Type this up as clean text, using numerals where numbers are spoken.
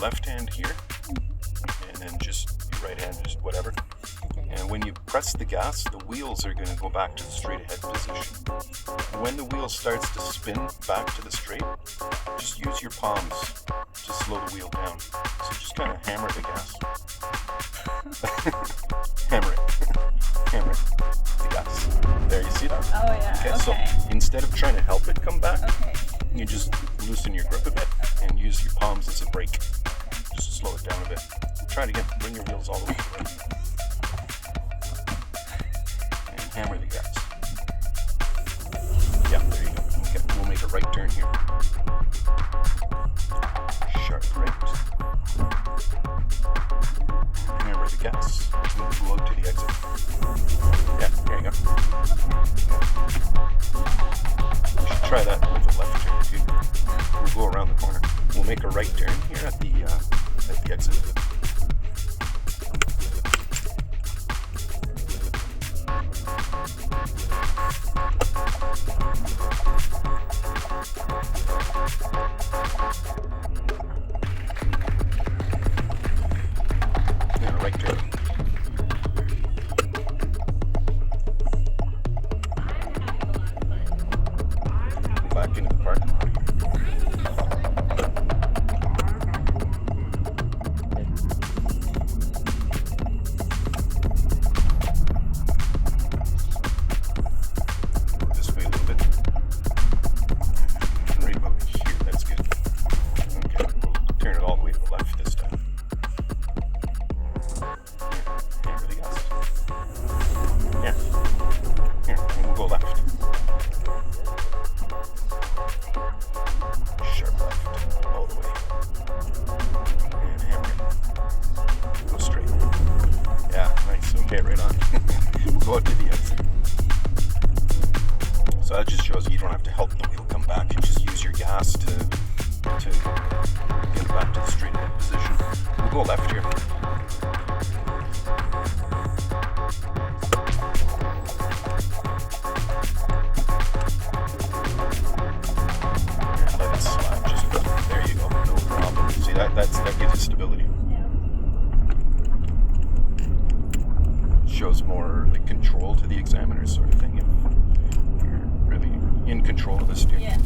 left hand here, and then just your right hand, just whatever. And when you press the gas, the wheels are going to go back to the straight ahead position. When the wheel starts to spin back to the straight, just use your palms to slow the wheel down. So just kind of hammer the gas. Hammer it. Hammer the gas. There, you see that? Oh yeah. Okay, so instead of trying to help it come back, you just loosen your grip a bit and use your palms as a brake. Just to slow it down a bit. Try it again. Bring your wheels all the way to the right. And hammer the gas. Yeah, there you go. Okay, we'll make a right turn here. Sharp right. Hammer the gas. And go out to the exit. Yeah, there you go. You should try that with a left turn too. We'll go around the corner. We'll make a right turn here at the exit. Yeah, right turn. Back into the parking lot. This way a little bit. Right about here, that's good. Okay, we'll turn it all the way to the left this time. Here, really gas. Yeah. Here, and we'll go left. Sharp left, all the way. And hammer it. Go straight. Yeah, nice. Okay, right on. We'll go out to the exit. So that just shows you don't have to help the wheel come back. You just use your gas to get it back to the straight ahead position. We'll go left here. And let it slide just a bit. There you go. No problem. See that gives you stability. Shows more like control to the examiner sort of thing. If you're really in control of the steering. Yeah.